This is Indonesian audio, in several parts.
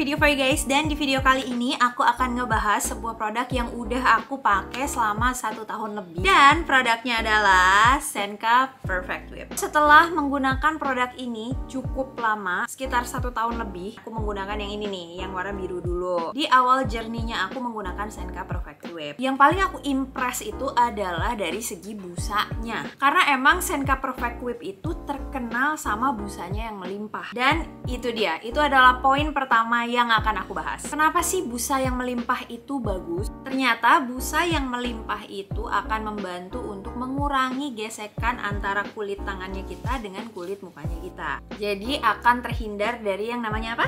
video for you guys. Dan di video kali ini aku akan ngebahas sebuah produk yang udah aku pakai selama 1 tahun lebih. Dan produknya adalah Senka Perfect Whip. Setelah menggunakan produk ini cukup lama, sekitar 1 tahun lebih, aku menggunakan yang ini nih, yang warna biru dulu. Di awal journey-nya aku menggunakan Senka Perfect Whip, yang paling aku impress itu adalah dari segi busanya. Karena emang Senka Perfect Whip itu terkenal sama busanya yang melimpah. Dan itu dia, itu adalah poin pertama yang akan aku bahas. Kenapa sih busa yang melimpah itu bagus? Ternyata busa yang melimpah itu akan membantu untuk mengurangi gesekan antara kulit tangannya kita dengan kulit mukanya kita. Jadi akan terhindar dari yang namanya apa?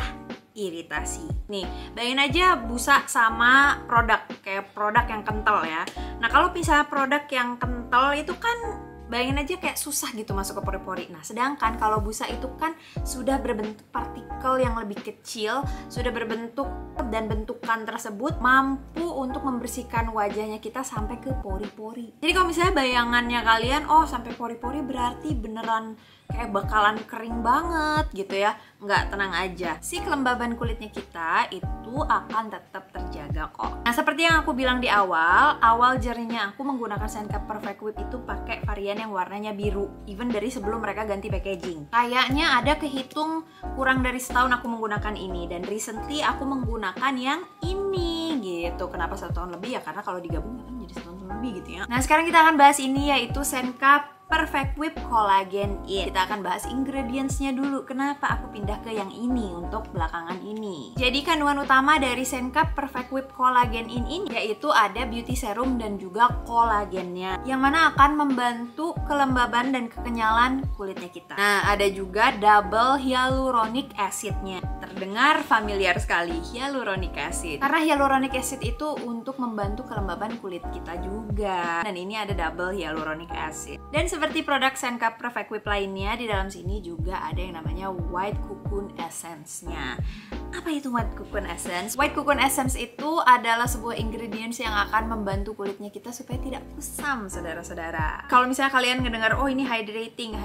Iritasi. Nih, bayangin aja busa sama produk, kayak produk yang kental ya. Nah, kalau misalnya produk yang kental itu kan bayangin aja kayak susah gitu masuk ke pori-pori. Nah, sedangkan kalau busa itu kan sudah berbentuk partikel yang lebih kecil, sudah berbentuk dan bentukan tersebut mampu untuk membersihkan wajahnya kita sampai ke pori-pori. Jadi kalau misalnya bayangannya kalian, oh sampai pori-pori berarti beneran kayak bakalan kering banget gitu ya. Nggak, tenang aja. Si kelembaban kulitnya kita itu akan tetap terjaga kok. Nah, seperti yang aku bilang di awal journey-nya aku menggunakan Senka Perfect Whip itu pakai varian yang warnanya biru. Even dari sebelum mereka ganti packaging. Kayaknya ada kehitung kurang dari setahun aku menggunakan ini. Dan recently aku menggunakan yang ini gitu. Kenapa 1 tahun lebih ya? Karena kalau digabung kan jadi 1 tahun lebih gitu ya. Nah, sekarang kita akan bahas ini, yaitu Senka Perfect Whip Collagen In. Kita akan bahas ingredients-nya dulu. Kenapa aku pindah ke yang ini untuk belakangan ini? Jadi kandungan utama dari Senka Perfect Whip Collagen In ini yaitu ada beauty serum dan juga kolagennya, yang mana akan membantu kelembaban dan kekenyalan kulitnya kita. Nah, ada juga double hyaluronic acid-nya. Terdengar familiar sekali, hyaluronic acid. Karena hyaluronic acid itu untuk membantu kelembaban kulit kita juga. Dan ini ada double hyaluronic acid. Dan seperti produk Senka Perfect Whip lainnya, di dalam sini juga ada yang namanya White Cocoon Essence-nya. Apa itu White Cocoon Essence? White Cocoon Essence itu adalah sebuah ingredients yang akan membantu kulitnya kita supaya tidak kusam, saudara-saudara. Kalau misalnya kalian ngedengar, oh ini hydrating,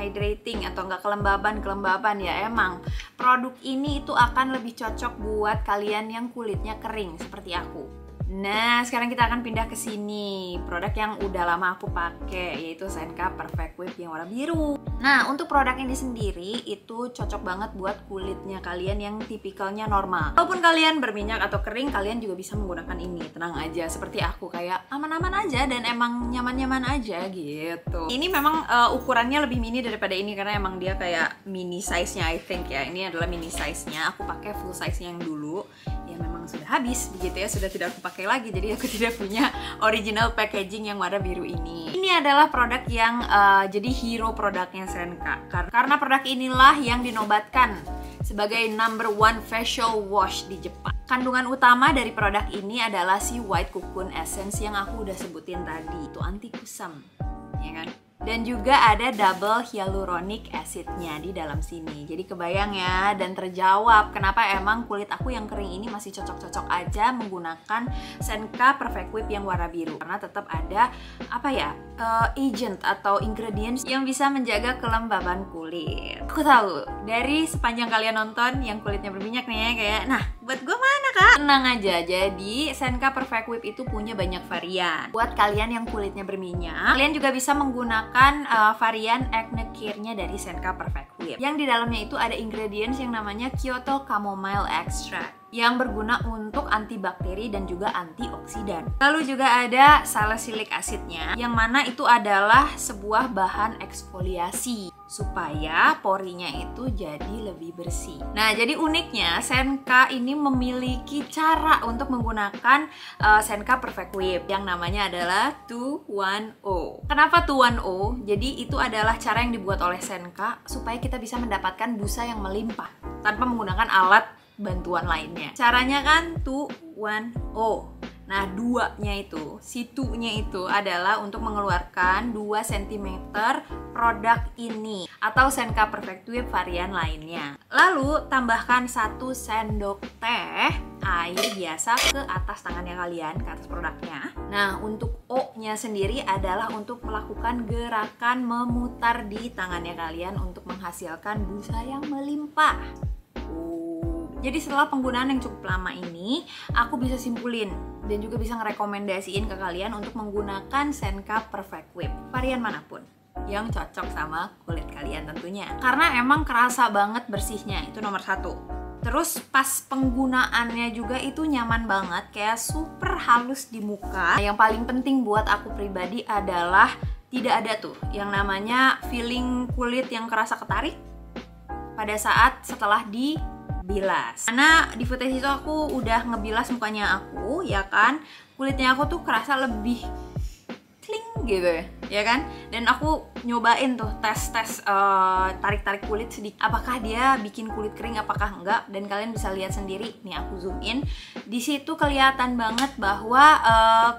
atau enggak kelembaban, ya emang produk ini itu akan lebih cocok buat kalian yang kulitnya kering seperti aku. Nah, sekarang kita akan pindah ke sini. Produk yang udah lama aku pakai, yaitu Senka Perfect Whip yang warna biru. Nah, untuk produk ini sendiri itu cocok banget buat kulitnya kalian yang tipikalnya normal. Walaupun kalian berminyak atau kering, kalian juga bisa menggunakan ini. Tenang aja, seperti aku, kayak aman-aman aja dan emang nyaman-nyaman aja gitu. Ini memang ukurannya lebih mini daripada ini karena emang dia kayak mini size-nya, I think ya. Ini adalah mini size-nya. Aku pakai full size-nya yang dulu. Ya memang sudah habis begitu ya, sudah tidak aku pakai lagi, jadi aku tidak punya original packaging yang warna biru ini. Ini adalah produk yang jadi hero produknya Senka, karena produk inilah yang dinobatkan sebagai #1 facial wash di Jepang. Kandungan utama dari produk ini adalah si White Cocoon Essence yang aku udah sebutin tadi, itu anti kusam, ya kan? Dan juga ada double hyaluronic acid-nya di dalam sini. Jadi kebayang ya, dan terjawab kenapa emang kulit aku yang kering ini masih cocok-cocok aja menggunakan Senka Perfect Whip yang warna biru. Karena tetap ada apa ya, agent atau ingredients yang bisa menjaga kelembaban kulit. Aku tahu dari sepanjang kalian nonton yang kulitnya berminyak nih, kayak nah buat gue mana kak? Tenang aja, jadi Senka Perfect Whip itu punya banyak varian. Buat kalian yang kulitnya berminyak, kalian juga bisa menggunakan varian acne care-nya dari Senka Perfect Whip, yang di dalamnya itu ada ingredients yang namanya Kyoto Chamomile Extract yang berguna untuk antibakteri dan juga antioksidan. Lalu juga ada salicylic acid-nya, yang mana itu adalah sebuah bahan eksfoliasi supaya porinya itu jadi lebih bersih. Nah, jadi uniknya Senka ini memiliki cara untuk menggunakan Senka Perfect Whip yang namanya adalah 2-1-0. Kenapa 2-1-0? Jadi itu adalah cara yang dibuat oleh Senka supaya kita bisa mendapatkan busa yang melimpah tanpa menggunakan alat bantuan lainnya. Caranya kan 2-1-0. Nah, si 2-nya itu adalah untuk mengeluarkan 2 cm produk ini atau Senka Perfect Whip varian lainnya. Lalu tambahkan 1 sendok teh air biasa ke atas tangannya kalian, ke atas produknya. Nah, untuk O-nya sendiri adalah untuk melakukan gerakan memutar di tangannya kalian untuk menghasilkan busa yang melimpah. Jadi setelah penggunaan yang cukup lama ini, aku bisa simpulin dan juga bisa ngerekomendasiin ke kalian untuk menggunakan Senka Perfect Whip varian manapun yang cocok sama kulit kalian tentunya. Karena emang kerasa banget bersihnya, itu nomor satu. Terus pas penggunaannya juga itu nyaman banget, kayak super halus di muka. Yang paling penting buat aku pribadi adalah tidak ada tuh yang namanya feeling kulit yang kerasa ketarik pada saat setelah dibilas. Karena di footage itu aku udah ngebilas mukanya aku, ya kan, kulitnya aku tuh kerasa lebih cling gitu ya kan. Dan aku nyobain tuh tes tarik-tarik kulit sedikit, apakah dia bikin kulit kering apakah enggak. Dan kalian bisa lihat sendiri nih, aku zoom in, di situ kelihatan banget bahwa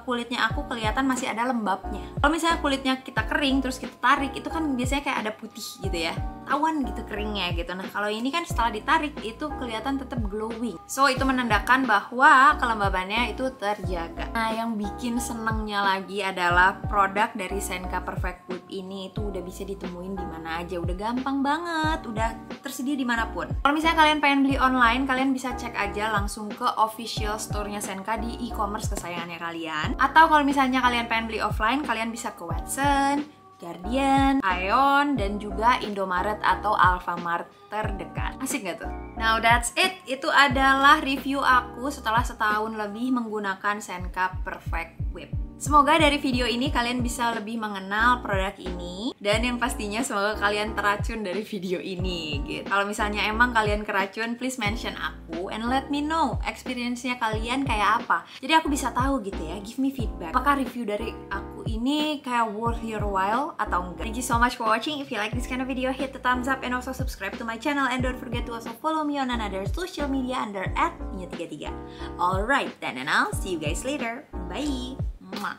kulitnya aku kelihatan masih ada lembabnya. Kalau misalnya kulitnya kita kering terus kita tarik, itu kan biasanya kayak ada putih gitu ya, tawan gitu keringnya gitu. Nah kalau ini kan setelah ditarik itu kelihatan tetap glowing, so itu menandakan bahwa kelembabannya itu terjaga. Nah yang bikin senengnya lagi adalah produk dari Senka Perfect Whip ini itu udah bisa ditemuin di mana aja, udah gampang banget, udah tersedia dimanapun. Kalau misalnya kalian pengen beli online, kalian bisa cek aja langsung ke official store-nya Senka di e-commerce kesayangannya kalian. Atau kalau misalnya kalian pengen beli offline, kalian bisa ke Watson, Guardian, Aeon, dan juga Indomaret atau Alfamart terdekat. Asik gak tuh? Now that's it. Itu adalah review aku setelah setahun lebih menggunakan Senka Perfect Whip. Semoga dari video ini kalian bisa lebih mengenal produk ini, dan yang pastinya semoga kalian teracun dari video ini gitu. Kalau misalnya emang kalian keracun, please mention aku and let me know experience-nya kalian kayak apa. Jadi aku bisa tahu gitu ya, give me feedback. Apakah review dari aku ini kayak worth your while atau enggak? Thank you so much for watching. If you like this kind of video, hit the thumbs up and also subscribe to my channel, and don't forget to also follow me on another social media under @nya33. Alright then, and I'll see you guys later. Bye. Mwah.